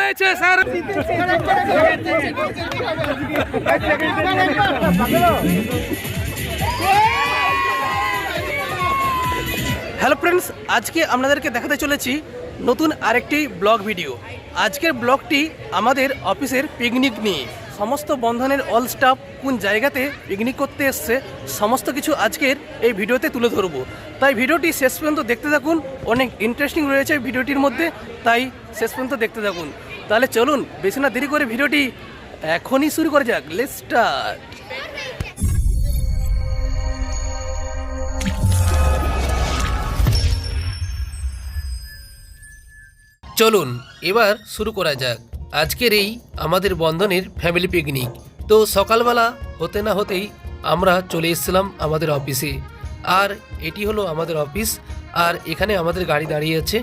হয়েছে sir. Hello friends, আজকে আপনাদেরকে দেখাতে চলেছি নতুন আরেকটি ব্লগ ভিডিও। আজকের ব্লগটি আমাদের অফিসের পিকনিক নিয়ে। সমস্ত বন্ধনের অল স্টাফ কোন জায়গাতে পিকনিক করতে এসছে সমস্ত কিছু আজকের এই ভিডিওতে তুলে ধরবো। তাই ভিডিওটি শেষ পর্যন্ত দেখতে থাকুন, অনেক ইন্টারেস্টিং রয়েছে ভিডিওটির মধ্যে, তাই শেষ পর্যন্ত দেখতে থাকুন। তাহলে চলুন বেশি না দেরি করে ভিডিওটি এখনই শুরু করা যাক। Let's start. চলুন এবার শুরু করা যাক আজকের এই আমাদের বন্ধনের ফ্যামিলি পিকনিক। তো সকালবেলা হতে না হতেই আমরা চলে এসেছিলাম আমাদের অফিসে। আর এটি হলো আমাদের অফিস, আর এখানে আমাদের গাড়ি দাঁড়িয়ে আছে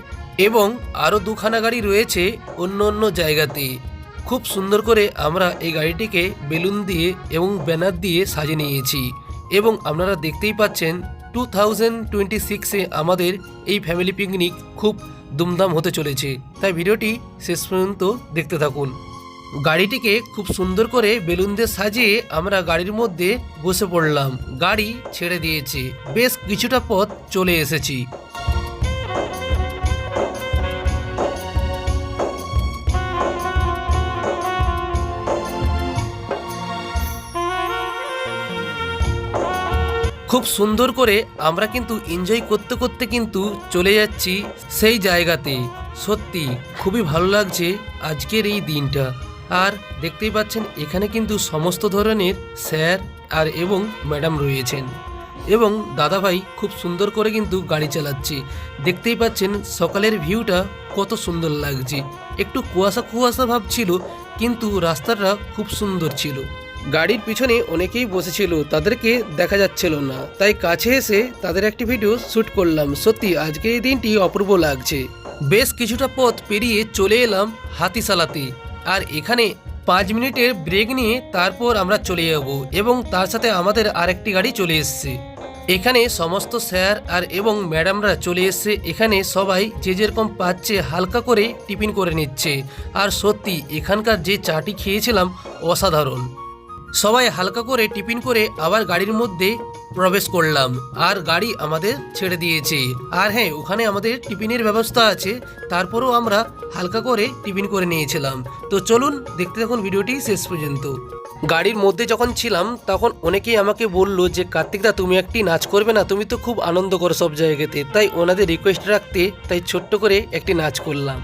এবং আরও দুখানা গাড়ি রয়েছে অন্য অন্য জায়গাতে। খুব সুন্দর করে আমরা এই গাড়িটিকে বেলুন দিয়ে এবং ব্যানার দিয়ে সাজিয়ে নিয়েছি এবং আপনারা দেখতেই পাচ্ছেন 2026-এ আমাদের এই ফ্যামিলি পিকনিক খুব দুমদাম হতে চলেছে। তাই ভিডিওটি শেষ পর্যন্ত দেখতে থাকুন। গাড়িটিকে খুব সুন্দর করে বেলুন দিয়ে সাজিয়ে আমরা গাড়ির মধ্যে বসে পড়লাম। গাড়ি ছেড়ে দিয়েছে, বেশ কিছুটা পথ চলে এসেছি। খুব সুন্দর করে আমরা কিন্তু এনজয় করতে করতে কিন্তু চলে যাচ্ছি সেই জায়গাতে। সত্যি খুবই ভালো লাগছে আজকের এই দিনটা। আর দেখতেই পাচ্ছেন এখানে কিন্তু সমস্ত ধরনের স্যার আর এবং ম্যাডাম রয়েছেন এবং দাদাভাই খুব সুন্দর করে কিন্তু গাড়ি চালাচ্ছে। দেখতেই পাচ্ছেন সকালের ভিউটা কত সুন্দর লাগছে। একটু কুয়াশা কুয়াশা ভাব ছিল, কিন্তু রাস্তাটা খুব সুন্দর ছিল। গাড়ির পিছনে অনেকেই বসেছিল, তাদেরকে দেখা যাচ্ছিল না, তাই কাছে এসে তাদের একটি ভিডিও শ্যুট করলাম। সত্যি আজকে এই দিনটি অপূর্ব লাগছে। বেশ কিছুটা পথ পেরিয়ে চলে এলাম হাতিশালাতে। আর এখানে 5 মিনিটের ব্রেক নিয়ে তারপর আমরা চলে যাব এবং তার সাথে আমাদের আরেকটি গাড়ি চলে এসছে। এখানে সমস্ত স্যার আর এবং ম্যাডামরা চলে এসছে। এখানে সবাই যে যেরকম পাচ্ছে হালকা করে টিফিন করে নিচ্ছে। আর সত্যি এখানকার যে চাটি খেয়েছিলাম অসাধারণ। সবাই হালকা করে টিফিন করে আবার গাড়ির মধ্যে প্রবেশ করলাম আর গাড়ি আমাদের ছেড়ে দিয়েছে। আর হ্যাঁ, ওখানে আমাদের টিফিনের ব্যবস্থা আছে, তারপরেও আমরা হালকা করে টিফিন করে নিয়েছিলাম। তো চলুন দেখতে থাকুন ভিডিওটি শেষ পর্যন্ত। গাড়ির মধ্যে যখন ছিলাম তখন অনেকেই আমাকে বললো যে কার্তিকদা তুমি একটি নাচ করবে না, তুমি তো খুব আনন্দ করো সব জায়গাতে। তাই ওনাদের রিকোয়েস্ট রাখতে তাই ছোট্ট করে একটি নাচ করলাম।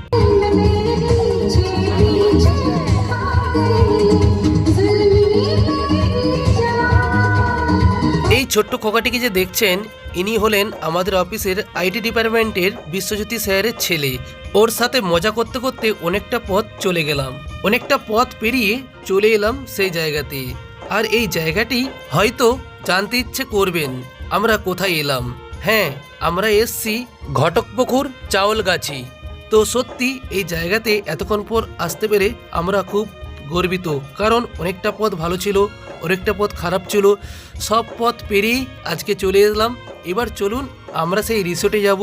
এই ছোট্ট খোকাটিকে যে দেখছেন, ইনি হলেন আমাদের অফিসের আইটি ডিপার্টমেন্টের বিশ্বজ্যোতি স্যারের ছেলে। ওর সাথে মজা করতে করতে অনেকটা পথ চলে গেলাম, অনেকটা পথ পেরিয়ে চলে এলাম সেই জায়গাতে। আর এই জায়গাটি হয়তো জানতে ইচ্ছে করবেন আমরা কোথায় এলাম। হ্যাঁ, আমরা এসছি ঘটকপুকুর চাউলগাছি। তো সত্যি এই জায়গাতে এতক্ষণ পর আসতে পেরে আমরা খুব গর্বিত, কারণ অনেকটা পথ ভালো ছিল, অনেকটা পথ খারাপ ছিল। সব পথ পেরিয়েই আজকে চলে এলাম। এবার চলুন আমরা সেই রিসোর্টে যাব।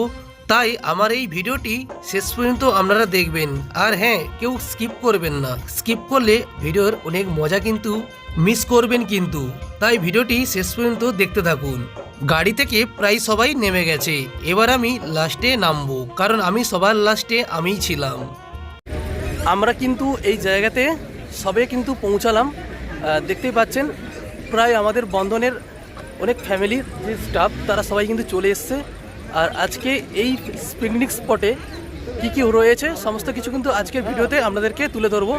তাই আমার এই ভিডিওটি শেষ পর্যন্ত আপনারা দেখবেন। আর হ্যাঁ, কেউ স্কিপ করবেন না, স্কিপ করলে ভিডিওর অনেক মজা কিন্তু মিস করবেন কিন্তু। তাই ভিডিওটি শেষ পর্যন্ত দেখতে থাকুন। গাড়ি থেকে প্রায় সবাই নেমে গেছে, এবার আমি লাস্টে নামবো, কারণ আমি সবার লাস্টে আমিই ছিলাম। আমরা কিন্তু এই জায়গাতে সবে কিন্তু পৌঁছালাম। দেখতেই পাচ্ছেন প্রায় আমাদের বন্ধনের অনেক ফ্যামিলির যে স্টাফ তারা সবাই কিন্তু চলে এসছে। আর আজকে এই পিকনিক স্পটে কী কী রয়েছে সমস্ত কিছু কিন্তু আজকের ভিডিওতে আপনাদেরকে তুলে ধরবো।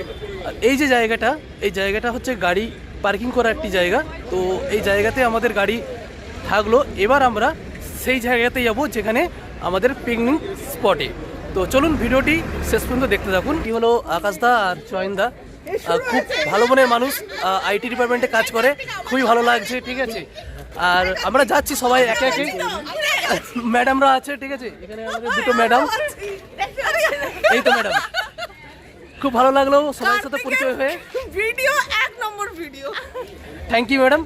আর এই যে জায়গাটা, এই জায়গাটা হচ্ছে গাড়ি পার্কিং করার একটি জায়গা। তো এই জায়গাতে আমাদের গাড়ি থাকলো। এবার আমরা সেই জায়গাতে যাব যেখানে আমাদের পিকনিক স্পটে। তো চলুন ভিডিওটি শেষ পর্যন্ত দেখতে থাকুন। এটি হলো আকাশদা আর চয়নদা, খুব ভালো মনের মানুষ, আইটি ডিপার্টমেন্টে কাজ করে, খুবই ভালো লাগছে। ঠিক আছে, আর আমরা যাচ্ছি সবাই একে একে। ম্যাডামরা আছে, ঠিক আছে, এখানে আমাদের দুটো ম্যাডাম, এই তো ম্যাডাম, খুব ভালো লাগলো সবার সাথে পরিচয় হয়ে। ভিডিও এক নম্বর ভিডিও। Thank you madam.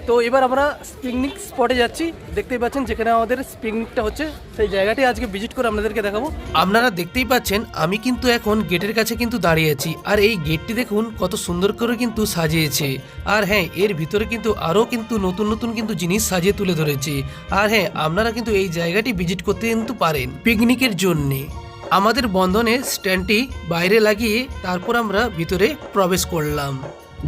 তো এবার আমরা পিকনিক স্পটে যাচ্ছি, দেখতেই পাচ্ছেন যেখানে আমাদের পিকনিকটা হচ্ছে সেই জায়গাটি আজকে ভিজিট করে আপনাদেরকে দেখাবো। আপনারা দেখতেই পাচ্ছেন আমি কিন্তু এখন গেটের কাছে কিন্তু দাঁড়িয়ে আছি, আর এই গেটটি দেখুন কত সুন্দর করে কিন্তু সাজিয়েছে। আর হ্যাঁ, এর ভিতরে কিন্তু আরও কিন্তু নতুন নতুন কিন্তু জিনিস সাজিয়ে তুলে ধরেছে। আর হ্যাঁ, আপনারা কিন্তু এই জায়গাটি ভিজিট করতে কিন্তু পারেন পিকনিকের জন্যে। আমাদের বন্ধনের স্ট্যান্ডটি বাইরে লাগিয়ে তারপর আমরা ভিতরে প্রবেশ করলাম।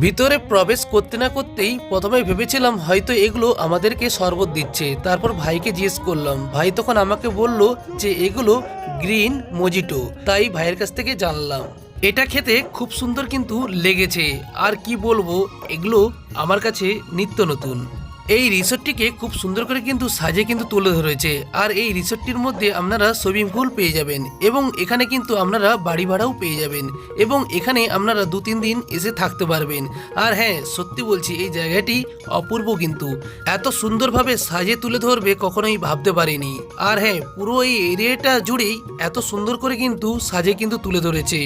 ভিতরে প্রবেশ করতে না করতেই প্রথমে ভেবেছিলাম হয়তো এগুলো আমাদেরকে শরবত দিচ্ছে। তারপর ভাইকে জিজ্ঞেস করলাম, ভাই তখন আমাকে বলল যে এগুলো গ্রিন মজিটো। তাই ভাইয়ের কাছ থেকে জানলাম। এটা খেতে খুব সুন্দর কিন্তু লেগেছে, আর কি বলবো, এগুলো আমার কাছে নিত্য নতুন। এই রিসোর্টটিকে খুব সুন্দর করে কিন্তু সাজে কিন্তু তুলে ধরেছে। আর এই রিসোর্টটির মধ্যে আপনারা সুইমিং পুল পেয়ে যাবেন, এবং এখানে কিন্তু আপনারা বাড়ি ভাড়াও পেয়ে যাবেন, এবং এখানে আপনারা 2-3 দিন এসে থাকতে পারবেন। আর হ্যাঁ, সত্যি বলছি এই জায়গাটি অপূর্ব, কিন্তু এত সুন্দরভাবে সাজে তুলে ধরবে কখনোই ভাবতে পারিনি। আর হ্যাঁ, পুরো এই এরিয়াটা জুড়েই এত সুন্দর করে কিন্তু সাজে কিন্তু তুলে ধরেছে।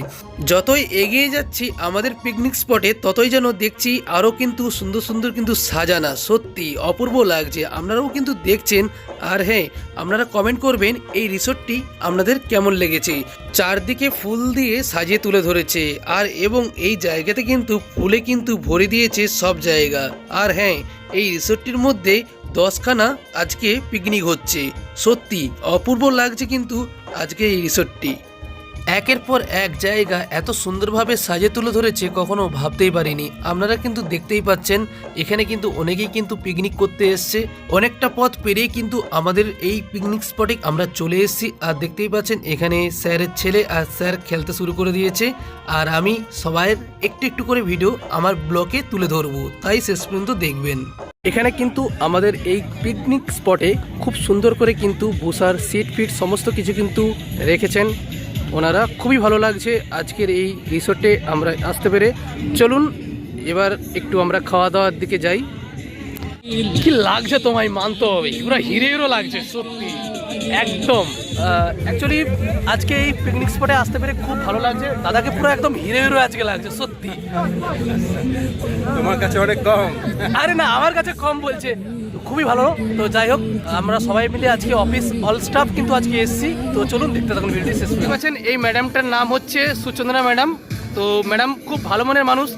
যতই এগিয়ে যাচ্ছি আমাদের পিকনিক স্পটে, ততই যেন দেখছি আরও কিন্তু সুন্দর সুন্দর কিন্তু সাজানা, সত্যি অপূর্ব লাগছে। আপনারাও কিন্তু দেখছেন। আর হ্যাঁ, আপনারা কমেন্ট করবেন এই রিসোর্টটি আপনাদের কেমন লেগেছে। চারদিকে ফুল দিয়ে সাজিয়ে তুলে ধরেছে, আর এবং এই জায়গাতে কিন্তু ফুলে কিন্তু ভরে দিয়েছে সব জায়গা। আর হ্যাঁ, এই রিসোর্টটির মধ্যে 10খানা আজকে পিকনিক হচ্ছে। সত্যি অপূর্ব লাগছে কিন্তু আজকে এই রিসোর্টটি। একের পর এক জায়গা এত সুন্দরভাবে সাজে তুলে ধরেছে, কখনো ভাবতেই পারিনি। আপনারা কিন্তু দেখতেই পাচ্ছেন এখানে কিন্তু অনেকেই কিন্তু পিকনিক করতে এসছে। অনেকটা পথ পেরিয়ে কিন্তু আমাদের এই পিকনিক স্পটে আমরা চলে এসেছি। আর দেখতেই পাচ্ছেন এখানে স্যারের ছেলে আর স্যার খেলতে শুরু করে দিয়েছে। আর আমি সবাইয়ের একটু একটু করে ভিডিও আমার ব্লগে তুলে ধরবো, তাই শেষ পর্যন্ত দেখবেন। এখানে কিন্তু আমাদের এই পিকনিক স্পটে খুব সুন্দর করে কিন্তু বসার সিট ফিট সমস্ত কিছু কিন্তু রেখেছেন ওনারা। খুবই ভালো লাগছে আজকের এই রিসোর্টে আমরা আসতে পেরে। চলুন এবার একটু আমরা খাওয়া দাওয়ার দিকে যাই। কি লাগছে তোমায় মানতে হবে, পুরো হিরো হিরো লাগছে সত্যি একদম। অ্যাকচুয়ালি আজকে এই পিকনিক স্পটে আসতে পেরে খুব ভালো লাগছে। দাদাকে পুরো একদম হিরো হিরো আজকে লাগছে সত্যি। তোমার কাছে অনেক কম। আরে না, আমার কাছে কম বলছে। খুবই ভালো। তো যাই হোক, আমরা সবাই মিলে আজকে অফিস অল স্টাফ কিন্তু আজকে এসেছি। তো চলুন দেখতে থাকুন ভিডিওটি শেষ করতে পারছেন। এই ম্যাডামটার নাম হচ্ছে সুচন্দ্রা ম্যাডাম। তো ম্যাডাম খুব ভালো মনের মানুষ।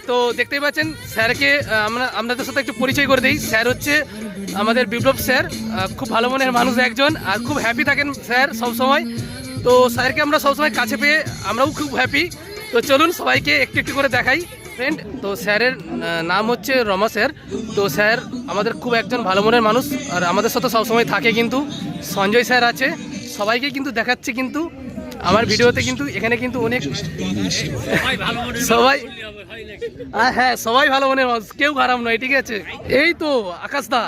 তো দেখতেই পাচ্ছেন স্যারকে আমরা আপনাদের সাথে একটু পরিচয় করে দিই। স্যার হচ্ছে আমাদের বিপ্লব স্যার, খুব ভালো মনের মানুষ একজন, আর খুব হ্যাপি থাকেন স্যার সবসময়। তো স্যারকে আমরা সবসময় কাছে পেয়ে আমরাও খুব হ্যাপি। তো চলুন সবাইকে একটু একটু করে দেখাই ফ্রেন্ড। তো স্যারের নাম হচ্ছে রমা স্যার। তো স্যার আমাদের খুব একজন ভালো মনের মানুষ, আর আমাদের সাথে সবসময় থাকে। কিন্তু সঞ্জয় স্যার আছে, সবাইকে কিন্তু দেখাচ্ছে কিন্তু আমার ভিডিওতে। কিন্তু এখানে কিন্তু অনেক সবাই, হ্যাঁ সবাই ভালো মনের মানুষ, কেউ খারাপ নয়, ঠিক আছে। এই তো আকাশদা,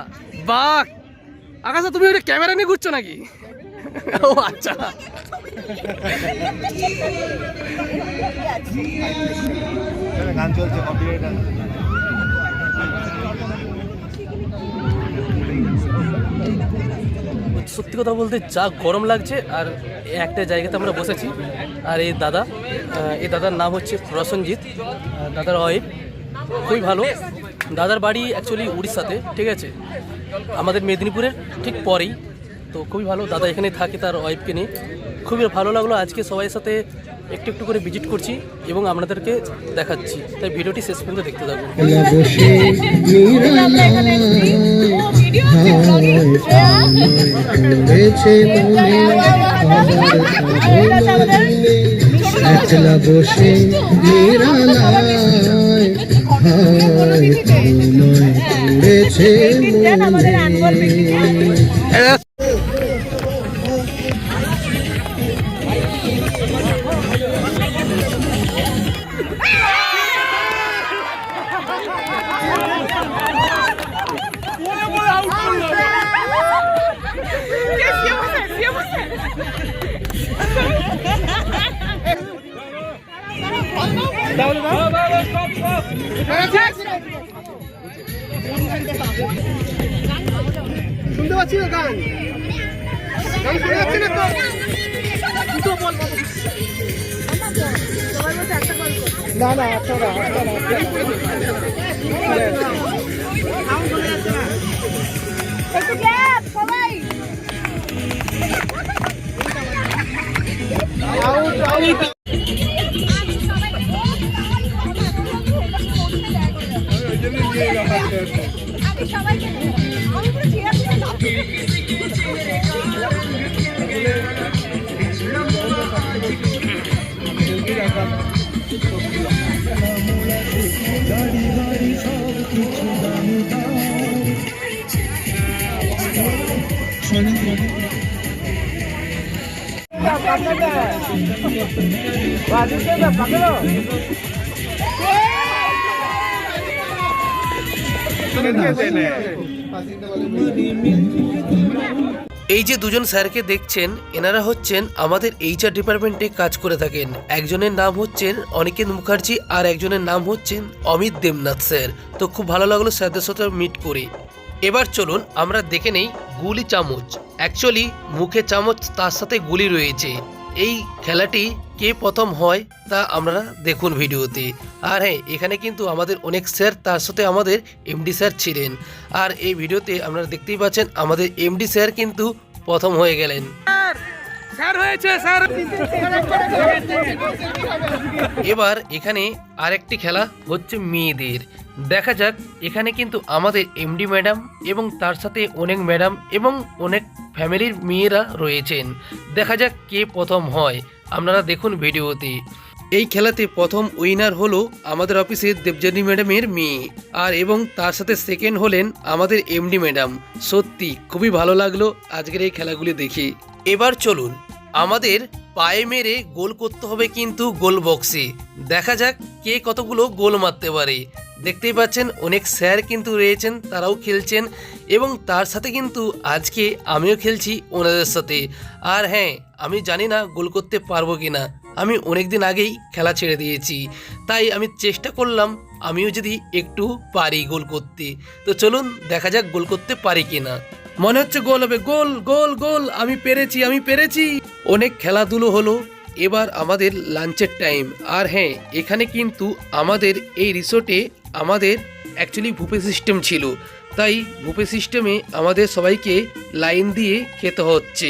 বাহ আকাশদা, তুমি ওটা ক্যামেরা নিয়ে ঘুরছো নাকি? ও আচ্ছা। গান চলছে, কপিরাইট আছে। সত্যি কথা বলতে যা গরম লাগছে। আর একটা জায়গাতে আমরা বসেছি, আর এই দাদার নাম হচ্ছে প্রসেনজিৎ, দাদার ওয়াইফ। খুবই ভালো। দাদার বাড়ি অ্যাকচুয়ালি উড়িষ্যাতে, ঠিক আছে, আমাদের মেদিনীপুরের ঠিক পরেই। তো খুবই ভালো, দাদা এখানে থাকে তার ওয়াইফকে নিয়ে। খুবই ভালো লাগলো। আজকে সবাই সাথে একটু একটু করে ভিজিট করছি এবং আপনাদেরকে দেখাচ্ছি, তাই ভিডিওটি শেষ পর্যন্ত দেখতে থাকুন। একলা বসে শুনতে পাচ্ছি না গান, শুনে যাচ্ছে না তো না না, এই যে দুজন স্যারকে দেখছেন, এনারা হচ্ছেন আমাদের এইচআর ডিপার্টমেন্টে কাজ করে থাকেন। একজনের নাম হচ্ছেন অনিকেত মুখার্জি আর একজনের নাম হচ্ছেন অমিত দেবনাথ স্যার। তো খুব ভালো লাগলো স্যারদের সাথে মিট করে। এবার চলুন আমরা দেখে নেই গুলি চামচ। অ্যাকচুয়ালি মুখে চামচ, তার সাথে গুলি রয়েছে। এই খেলাটি কে প্রথম হয় তা আপনারা দেখুন ভিডিওতে। আর হ্যাঁ, এখানে কিন্তু আমাদের অনেক স্যার, তার সাথে আমাদের এমডি স্যার ছিলেন। আর এই ভিডিওতে আপনারা দেখতেই পাচ্ছেন আমাদের এমডি স্যার কিন্তু প্রথম হয়ে গেলেন। এবার এখানে আরেকটি খেলা হচ্ছে মেয়েদের। দেখা যাক, এখানে কিন্তু আমাদের এমডি ম্যাডাম এবং তার সাথে অনেক ম্যাডাম এবং অনেক ফ্যামিলির মেয়েরা রয়েছেন। দেখা যাক কে প্রথম হয়, আপনারা দেখুন ভিডিওতে। এই খেলাতে প্রথম উইনার হলো আমাদের অফিসের দেবজানী ম্যাডামের মেয়ে, আর এবং তার সাথে সেকেন্ড হলেন আমাদের এমডি ম্যাডাম। সত্যি খুবই ভালো লাগলো আজকের এই খেলাগুলি দেখে। এবার চলুন, আমাদের পায়ে মেরে গোল করতে হবে কিন্তু গোল বক্সে। দেখা যাক কে কতগুলো গোল মারতে পারে। দেখতেই পাচ্ছেন অনেক স্যার কিন্তু রয়েছেন, তারাও খেলছেন এবং তার সাথে কিন্তু আজকে আমিও খেলছি ওনাদের সাথে। আর হ্যাঁ, আমি জানি না গোল করতে পারবো কি না। আমি অনেক দিন আগেই খেলা ছেড়ে দিয়েছি, তাই আমি চেষ্টা করলাম আমিও যদি একটু পারি গোল করতে। তো চলুন দেখা যাক গোল করতে পারি কি না। মনে হচ্ছে গোল হবে। গোল গোল গোল, আমি পেরেছি, আমি পেরেছি। অনেক খেলাধুলো হলো, এবার আমাদের লাঞ্চের টাইম। আর হ্যাঁ, এখানে কিন্তু আমাদের এই রিসোর্টে আমাদের অ্যাকচুয়ালি বুফে সিস্টেম ছিল, তাই বুফে সিস্টেমে আমাদের সবাইকে লাইন দিয়ে খেতে হচ্ছে,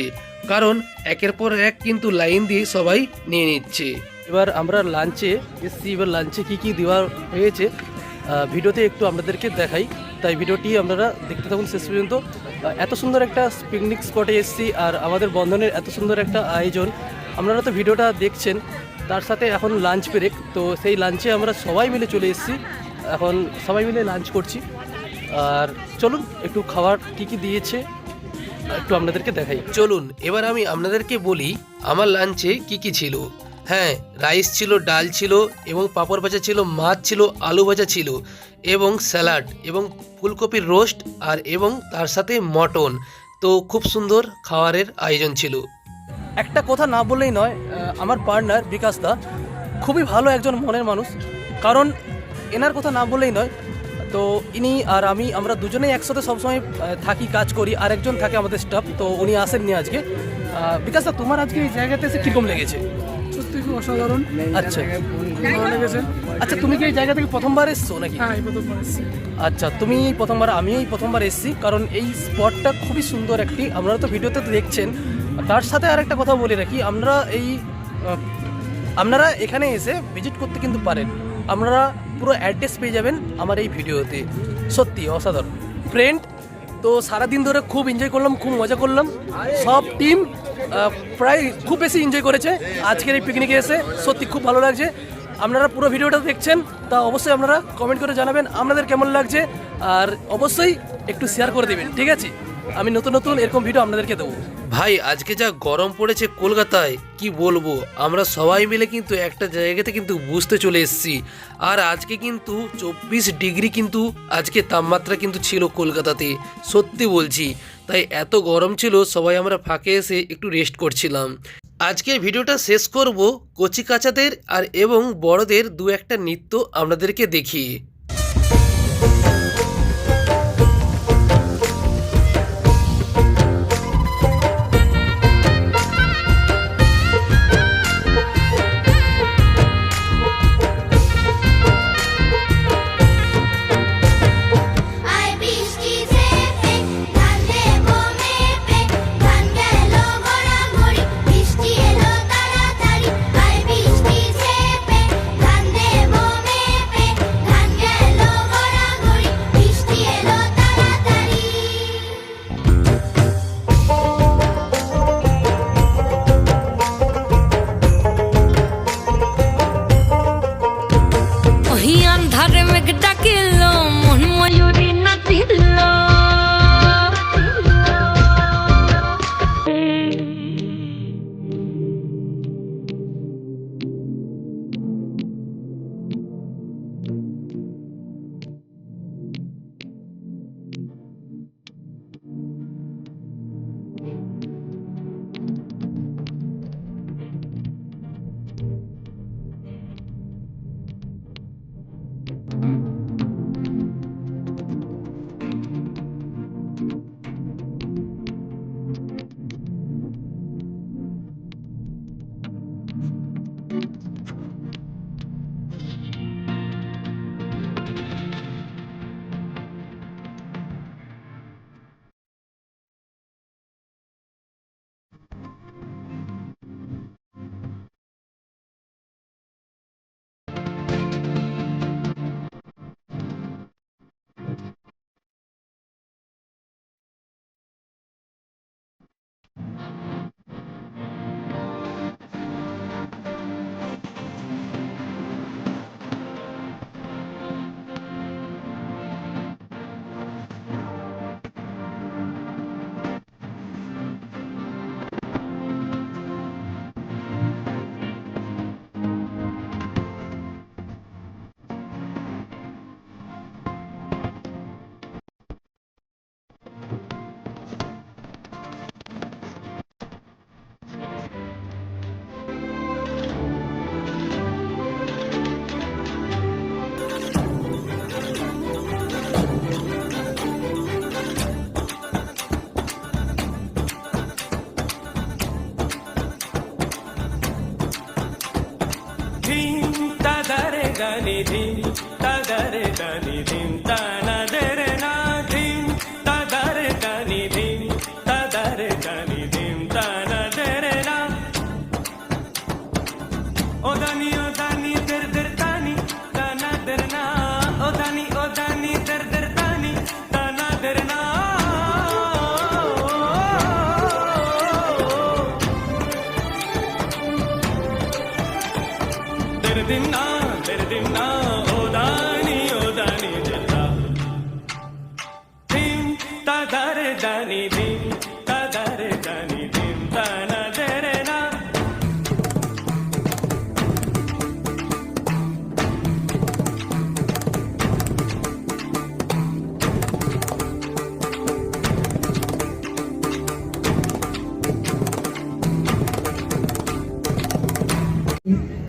কারণ একের পর এক কিন্তু লাইন দিয়ে সবাই নিয়ে নিচ্ছে। এবার আমরা লাঞ্চে এসছি। এবার লাঞ্চে কী কী দেওয়া হয়েছে ভিডিওতে একটু আপনাদেরকে দেখাই, তাই ভিডিওটি আপনারা দেখতে থাকুন শেষ পর্যন্ত। এত সুন্দর একটা পিকনিক স্পটে এসেছি, আর আমাদের বন্ধনের এত সুন্দর একটা আয়োজন। আপনারা তো ভিডিওটা দেখছেন, তার সাথে এখন লাঞ্চ ব্রেক। তো সেই লাঞ্চে আমরা সবাই মিলে চলে এসেছি, এখন সবাই মিলে লাঞ্চ করছি। আর চলুন একটু খাবার কী কী দিয়েছে একটু আপনাদেরকে দেখাই। চলুন এবার আমি আপনাদেরকে বলি আমার লাঞ্চে কি কি ছিল। হ্যাঁ, রাইস ছিল, ডাল ছিল এবং পাঁপড় ভাজা ছিল, মাছ ছিল, আলু ভাজা ছিল এবং স্যালাড এবং ফুলকপির রোস্ট, আর এবং তার সাথে মটন। তো খুব সুন্দর খাবারের আয়োজন ছিল। একটা কথা না বললেই নয়, আমার পার্টনার বিকাশ দা খুবই ভালো একজন মনের মানুষ। কারণ এনার কথা না বললেই নয়, তো ইনি আর আমরা দুজনেই একসাথে সবসময় থাকি, কাজ করি। আর একজন থাকে আমাদের স্টাফ, তো উনি আসেননি আজকে। বিকাশ দা, তোমার আজকে এই জায়গাতে এসে কীরকম লেগেছে? সত্যি খুব অসাধারণ। আচ্ছা ভালো লেগেছে। আচ্ছা, তুমি কি এই জায়গা থেকে প্রথমবার এসছো নাকি? হ্যাঁ, এই প্রথমবার এসেছি। আচ্ছা, তুমি প্রথমবার, আমি এই প্রথমবার এসেছি। কারণ এই স্পটটা খুবই সুন্দর একটি, আপনারা তো ভিডিওতে দেখছেন। তার সাথে আর একটা কথা বলে রাখি, আপনারা এখানে এসে ভিজিট করতে কিন্তু পারেন। আপনারা পুরো অ্যাড্রেস পেয়ে যাবেন আমার এই ভিডিওতে। সত্যি অসাধারণ ফ্রেন্ড। তো সারাদিন ধরে খুব এনজয় করলাম, খুব মজা করলাম। সব টিম প্রায় খুব বেশি এনজয় করেছে আজকের এই পিকনিকে এসে। সত্যি খুব ভালো লাগছে। আপনারা পুরো ভিডিওটা দেখছেন, তা অবশ্যই আপনারা কমেন্ট করে জানাবেন আপনাদের কেমন লাগছে, আর অবশ্যই একটু শেয়ার করে দেবেন, ঠিক আছে? আমি নতুন নতুন এরকম ভিডিও আপনাদেরকে দেবো। ভাই, আজকে যা গরম পড়েছে কলকাতায়, কি বলবো। আমরা সবাই মিলে কিন্তু একটা জায়গাতে কিন্তু বুঝতে চলে এসেছি। আর আজকে কিন্তু 24 ডিগ্রি কিন্তু আজকে তাপমাত্রা কিন্তু ছিল কলকাতাতে, সত্যি বলছি। তাই এত গরম ছিল, সবাই আমরা ফাঁকে এসে একটু রেস্ট করছিলাম। আজকের ভিডিওটা শেষ করব কচি কাচাদের আর এবং বড়দের দু একটা নৃত্য আপনাদেরকে দেখিয়ে। ধান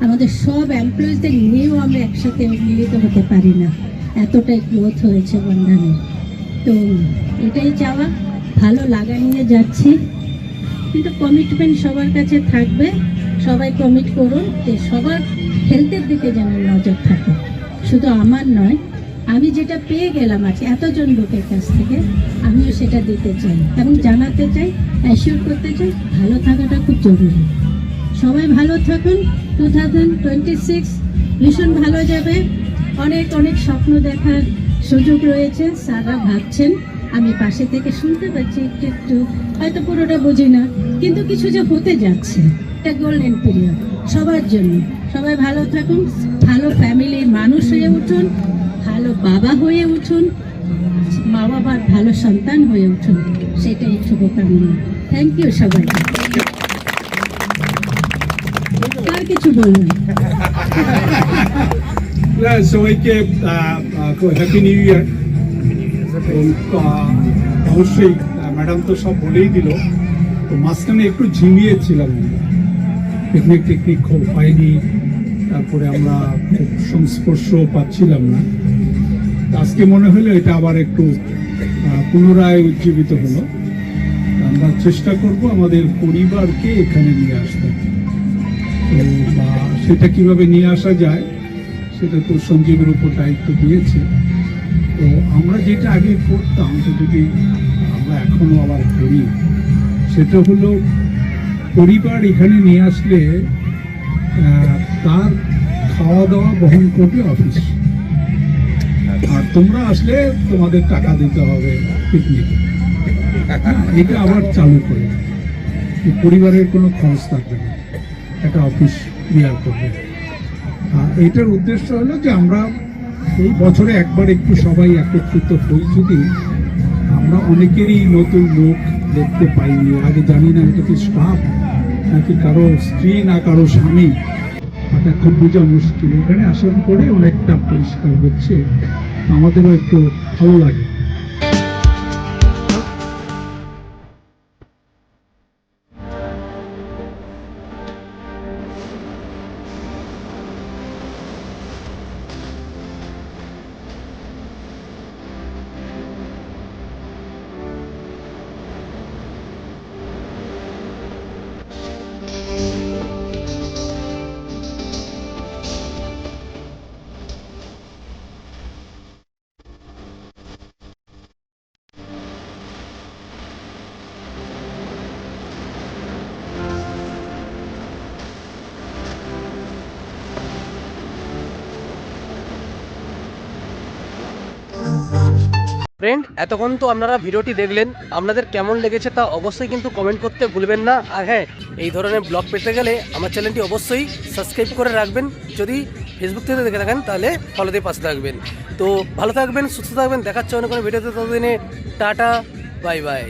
আমাদের সব এমপ্লয়িজদের নিয়েও আমরা একসাথে মিলিত হতে পারি না, এতটাই গ্রোথ হয়েছে বন্ধনের। তো এটাই চাওয়া, ভালো লাগা নিয়ে যাচ্ছি, কিন্তু কমিটমেন্ট সবার কাছে থাকবে। সবাই কমিট করুন যে সবার হেলথের দিকে যেন নজর থাকে, শুধু আমার নয়। আমি যেটা পেয়ে গেলাম আজকে এতজন লোকের কাছ থেকে, আমিও সেটা দিতে চাই এবং জানাতে চাই, অ্যাসিওর করতে চাই ভালো থাকাটা খুব জরুরি। সবাই ভালো থাকুন। 2026 ভীষণ ভালো যাবে। অনেক অনেক স্বপ্ন দেখার সুযোগ রয়েছে। স্যাররা ভাবছেন, আমি পাশে থেকে শুনতে পাচ্ছি একটু একটু, হয়তো পুরোটা বুঝি না, কিন্তু কিছু যে হতে যাচ্ছে, এটা গোল্ডেন পিরিয়ড সবার জন্য। সবাই ভালো থাকুন, ভালো ফ্যামিলির মানুষ হয়ে উঠুন, ভালো বাবা হয়ে উঠুন, মা বাবার ভালো সন্তান হয়ে উঠুন, সেটাই শুভকামনা। থ্যাংক ইউ সবাই। আর কিছু বলবেন? সবাইকে হ্যাপি নিউ ইয়ার। অবশ্যই ম্যাডাম তো সব বলেই দিল। তো মাঝখানে একটু ঝিমিয়েছিলাম, পিকনিক টিকনিক খুব হয়নি, তারপরে আমরা খুব সংস্পর্শ পাচ্ছিলাম না। আজকে মনে হলো এটা আবার একটু পুনরায় উজ্জীবিত হলো। আমরা চেষ্টা করব আমাদের পরিবারকে এখানে নিয়ে আসতে। তো সেটা কিভাবে নিয়ে আসা যায় সেটা তো সঞ্জীবের উপর দায়িত্ব দিয়েছে। তো আমরা যেটা আগে করতাম, যদি আমরা এখনো আবার করি, সেটা হলো পরিবার এখানে নিয়ে আসলে তার খাওয়া দাওয়া বহন করবে অফিস, আর তোমরা আসলে তোমাদের টাকা দিতে হবে পিকনিকে। এটা আবার চালু করে পরিবারের কোনো খরচ থাকবে না, একটা অফিস বিয়ার করবে। এটার উদ্দেশ্য হলো যে আমরা এই বছরে একবার একটু সবাই একত্রিত হই। যদি আমরা অনেকেরই নতুন লোক দেখতে পাইনি, আগে জানি না এটা কি স্টাফ নাকি কারো স্ত্রী না কারো স্বামী, এটা খুব বোঝা মুশকিল। এখানে আসার পরে অনেকটা পরিষ্কার হচ্ছে, আমাদেরও একটু ভালো লাগে। ফ্রেন্ড, এতক্ষণ তো আপনারা ভিডিওটি দেখলেন, আপনাদের কেমন লেগেছে তা অবশ্যই কিন্তু কমেন্ট করতে ভুলবেন না। আর হ্যাঁ, এই ধরনের ব্লগ পেতে গেলে আমার চ্যানেলটি অবশ্যই সাবস্ক্রাইব করে রাখবেন। যদি ফেসবুক থেকে দেখে থাকেন তাহলে ফলো দিয়ে পাশে থাকবেন। তো ভালো থাকবেন, সুস্থ থাকবেন, দেখাচ্ছে অন্য কোনো ভিডিওতে। ততদিনে টাটা, বাই বাই।